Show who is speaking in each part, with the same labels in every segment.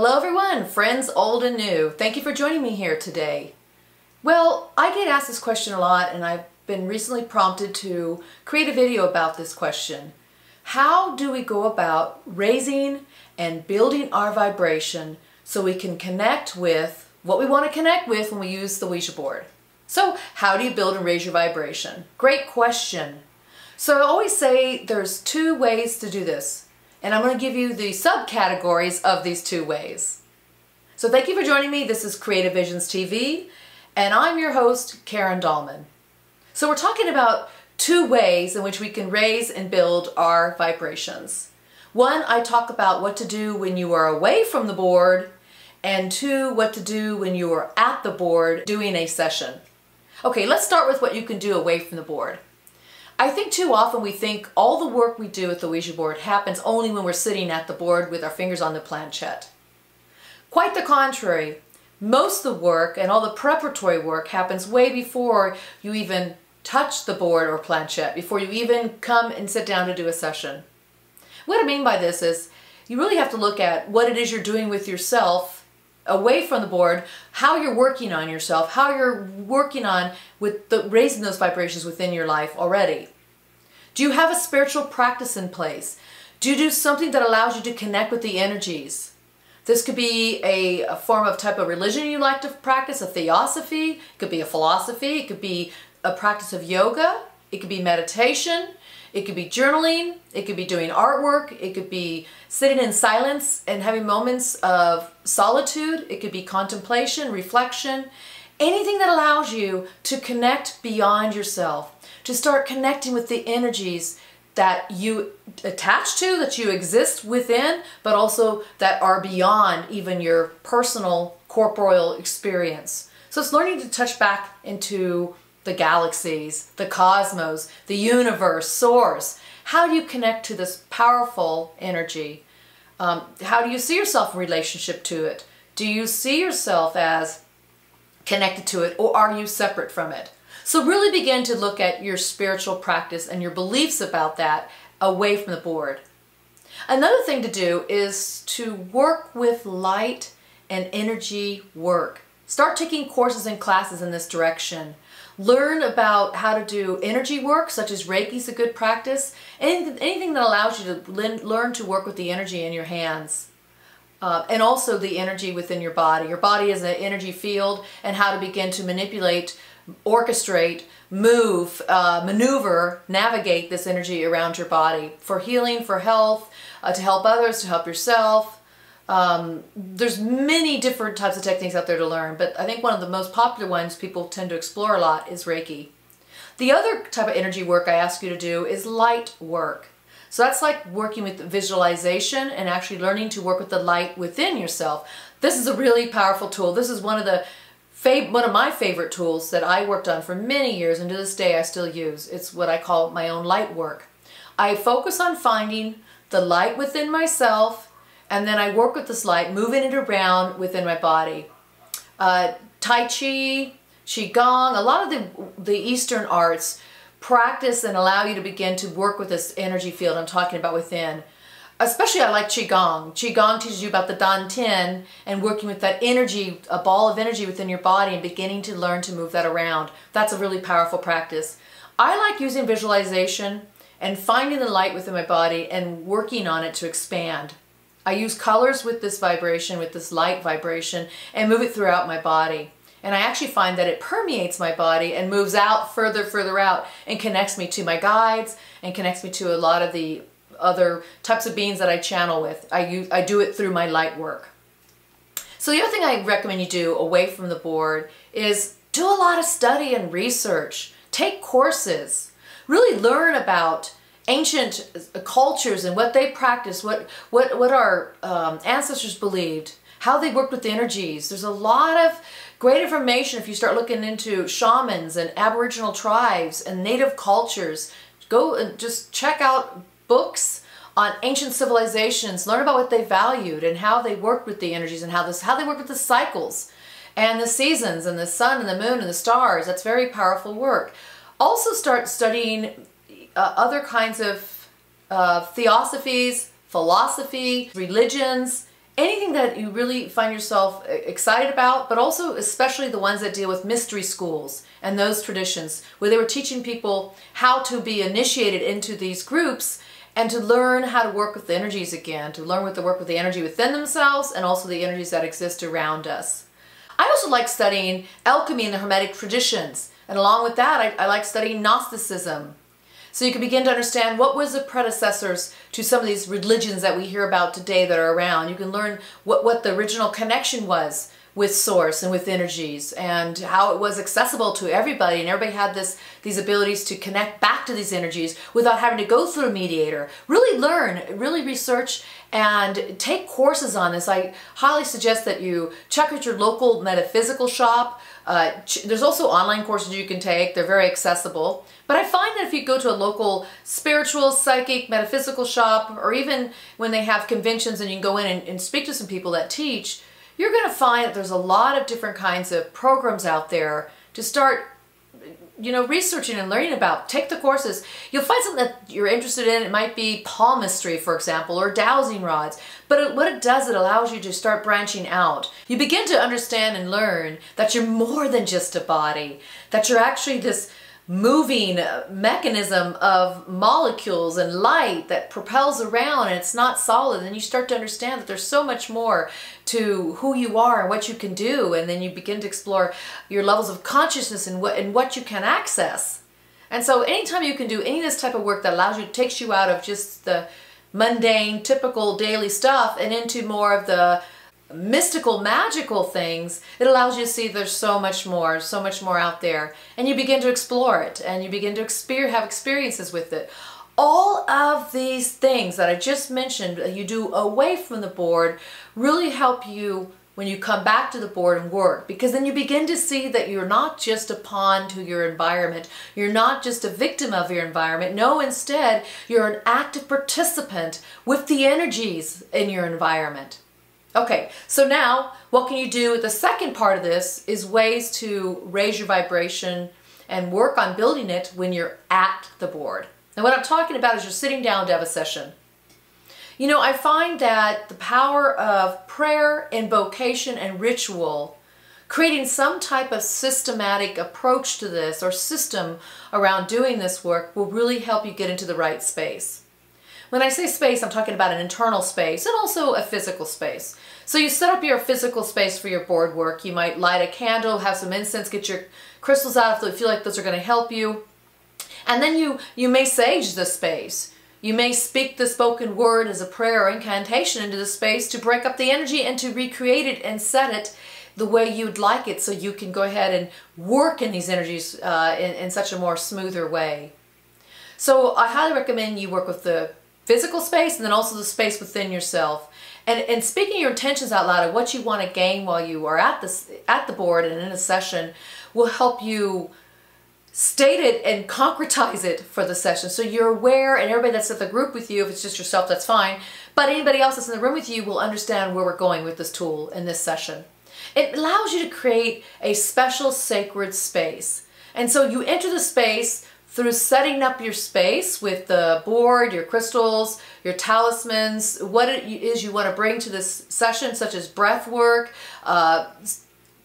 Speaker 1: Hello everyone, friends old and new. Thank you for joining me here today. Well, I get asked this question a lot and I've been recently prompted to create a video about this question. How do we go about raising and building our vibration so we can connect with what we want to connect with when we use the Ouija board? So how do you build and raise your vibration? Great question. So I always say there's two ways to do this. And I'm going to give you the subcategories of these two ways. So thank you for joining me. This is Creative Visions TV, and I'm your host, Karen Dahlman. So we're talking about two ways in which we can raise and build our vibrations. One, I talk about what to do when you are away from the board, and two, what to do when you are at the board doing a session. Okay, let's start with what you can do away from the board. I think too often we think all the work we do at the Ouija board happens only when we're sitting at the board with our fingers on the planchette. Quite the contrary. Most of the work and all the preparatory work happens way before you even touch the board or planchette, before you even come and sit down to do a session. What I mean by this is you really have to look at what it is you're doing with yourself away from the board, how you're working on yourself, how you're working on with raising those vibrations within your life already. Do you have a spiritual practice in place? Do you do something that allows you to connect with the energies? This could be a form of type of religion you like to practice, a theosophy, it could be a philosophy, it could be a practice of yoga, it could be meditation, it could be journaling, it could be doing artwork, it could be sitting in silence and having moments of solitude, it could be contemplation, reflection, anything that allows you to connect beyond yourself, to start connecting with the energies that you attach to, that you exist within, but also that are beyond even your personal corporeal experience. So it's learning to touch back into the galaxies, the cosmos, the universe, source. How do you connect to this powerful energy? How do you see yourself in relationship to it? Do you see yourself as connected to it, or are you separate from it? So really begin to look at your spiritual practice and your beliefs about that away from the board. Another thing to do is to work with light and energy work. Start taking courses and classes in this direction. Learn about how to do energy work, such as Reiki is a good practice. Anything that allows you to learn to work with the energy in your hands. And also the energy within your body. Your body is an energy field, and how to begin to manipulate, orchestrate, move, maneuver, navigate this energy around your body for healing, for health, to help others, to help yourself. There's many different types of techniques out there to learn, but I think one of the most popular ones people tend to explore a lot is Reiki. The other type of energy work I ask you to do is light work. So that's like working with visualization and actually learning to work with the light within yourself. This is a really powerful tool. This is one of my favorite tools that I worked on for many years, and to this day I still use. It's what I call my own light work. I focus on finding the light within myself, and then I work with this light, moving it around within my body. Tai Chi, Qigong, a lot of the Eastern arts practice and allow you to begin to work with this energy field I'm talking about within. Especially I like Qigong. Qigong teaches you about the Dantian and working with that energy, a ball of energy within your body, and beginning to learn to move that around. That's a really powerful practice. I like using visualization and finding the light within my body and working on it to expand. I use colors with this vibration, with this light vibration, and move it throughout my body. And I actually find that it permeates my body and moves out further out and connects me to my guides and connects me to a lot of the other types of beings that I channel with. I do it through my light work. So the other thing I recommend you do away from the board is do a lot of study and research. Take courses. Really learn about ancient cultures and what they practiced, what our ancestors believed, how they worked with the energies. There's a lot of great information if you start looking into shamans and Aboriginal tribes and native cultures. Go and just check out books on ancient civilizations, learn about what they valued and how they worked with the energies and how they worked with the cycles and the seasons and the sun and the moon and the stars. That's very powerful work. Also start studying other kinds of theosophies, philosophy, religions, anything that you really find yourself excited about, but also especially the ones that deal with mystery schools and those traditions where they were teaching people how to be initiated into these groups and to learn how to work with the energies again, to learn to work with the energy within themselves and also the energies that exist around us. I also like studying alchemy and the Hermetic traditions, and along with that I like studying Gnosticism. So you can begin to understand what was the predecessors to some of these religions that we hear about today that are around. You can learn what the original connection was with source and with energies and how it was accessible to everybody, and everybody had these abilities to connect back to these energies without having to go through a mediator. Really learn, really research, and take courses on this. I highly suggest that you check out your local metaphysical shop. There's also online courses you can take. They're very accessible. But I find that if you go to a local spiritual, psychic, metaphysical shop, or even when they have conventions and you can go in and speak to some people that teach, you're going to find that there's a lot of different kinds of programs out there to start, researching and learning about. Take the courses. You'll find something that you're interested in. It might be palmistry, for example, or dowsing rods. But what it does, it allows you to start branching out. You begin to understand and learn that you're more than just a body, that you're actually this moving mechanism of molecules and light that propels around, and it's not solid. And you start to understand that there's so much more to who you are and what you can do, and then you begin to explore your levels of consciousness and what you can access. And so anytime you can do any of this type of work that allows you, takes you out of just the mundane, typical daily stuff and into more of the mystical, magical things, it allows you to see there's so much more out there, and you begin to explore it and you begin to have experiences with it. All of these things that I just mentioned that you do away from the board really help you when you come back to the board and work, because then you begin to see that you're not just a pawn to your environment. You're not just a victim of your environment. No, instead, you're an active participant with the energies in your environment. Okay, so now what can you do? The second part of this is ways to raise your vibration and work on building it when you're at the board. And what I'm talking about is you're sitting down to have a session. I find that the power of prayer, invocation, and ritual, creating some type of systematic approach to this or system around doing this work will really help you get into the right space. When I say space, I'm talking about an internal space and also a physical space. So you set up your physical space for your board work. You might light a candle, have some incense, get your crystals out if you feel like those are going to help you. And then you may sage the space. You may speak the spoken word as a prayer or incantation into the space to break up the energy and to recreate it and set it the way you'd like it, so you can go ahead and work in these energies in such a more smoother way. So I highly recommend you work with the physical space and then also the space within yourself. And speaking your intentions out loud of what you want to gain while you are at the board and in a session will help you state it and concretize it for the session. So you're aware, and everybody that's at the group with you, if it's just yourself, that's fine. But anybody else that's in the room with you will understand where we're going with this tool in this session. It allows you to create a special sacred space. And so you enter the space through setting up your space with the board, your crystals, your talismans, what it is you want to bring to this session, such as breath work,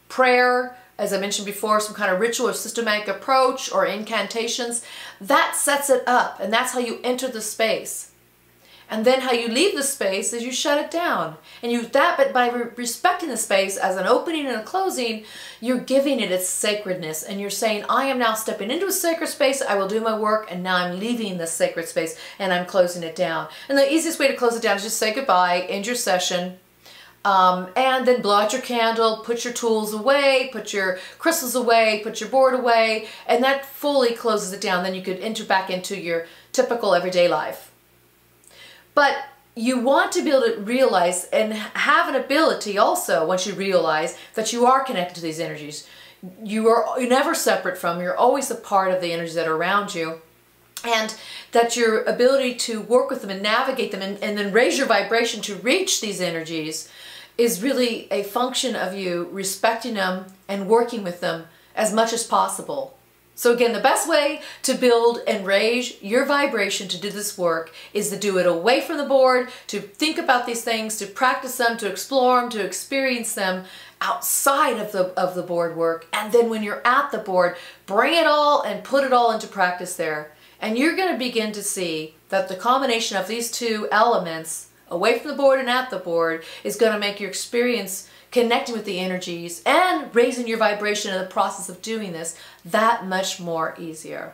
Speaker 1: prayer, as I mentioned before, some kind of ritual or systematic approach or incantations. That sets it up, and that's how you enter the space. And then how you leave the space is you shut it down. And but by respecting the space as an opening and a closing, you're giving it its sacredness. And you're saying, I am now stepping into a sacred space, I will do my work, and now I'm leaving this sacred space and I'm closing it down. And the easiest way to close it down is just say goodbye, end your session, and then blow out your candle, put your tools away, put your crystals away, put your board away, and that fully closes it down. Then you could enter back into your typical everyday life. But you want to be able to realize and have an ability also, once you realize that you are connected to these energies. You're never separate from, you're always a part of the energies that are around you. And that your ability to work with them and navigate them and then raise your vibration to reach these energies is really a function of you respecting them and working with them as much as possible. So again, the best way to build and raise your vibration to do this work is to do it away from the board, to think about these things, to practice them, to explore them, to experience them outside of the board work. And then when you're at the board, bring it all and put it all into practice there. And you're going to begin to see that the combination of these two elements, away from the board and at the board, is going to make your experience connecting with the energies and raising your vibration in the process of doing this that much more easier.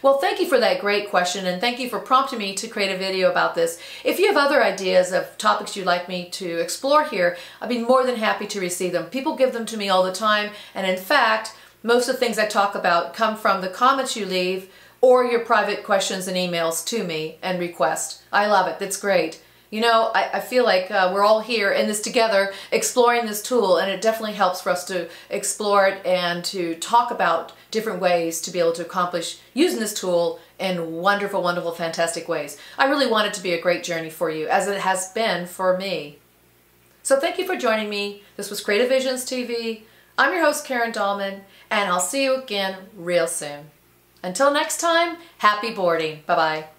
Speaker 1: Well, thank you for that great question, and thank you for prompting me to create a video about this. If you have other ideas of topics you'd like me to explore here, I'd be more than happy to receive them. People give them to me all the time, and in fact, most of the things I talk about come from the comments you leave or your private questions and emails to me and request. I love it. That's great. You know, I feel like we're all here in this together, exploring this tool, and it definitely helps for us to explore it and to talk about different ways to be able to accomplish using this tool in wonderful, wonderful, fantastic ways. I really want it to be a great journey for you, as it has been for me. So thank you for joining me. This was Creative Visions TV. I'm your host, Karen Dahlman, and I'll see you again real soon. Until next time, happy boarding. Bye-bye.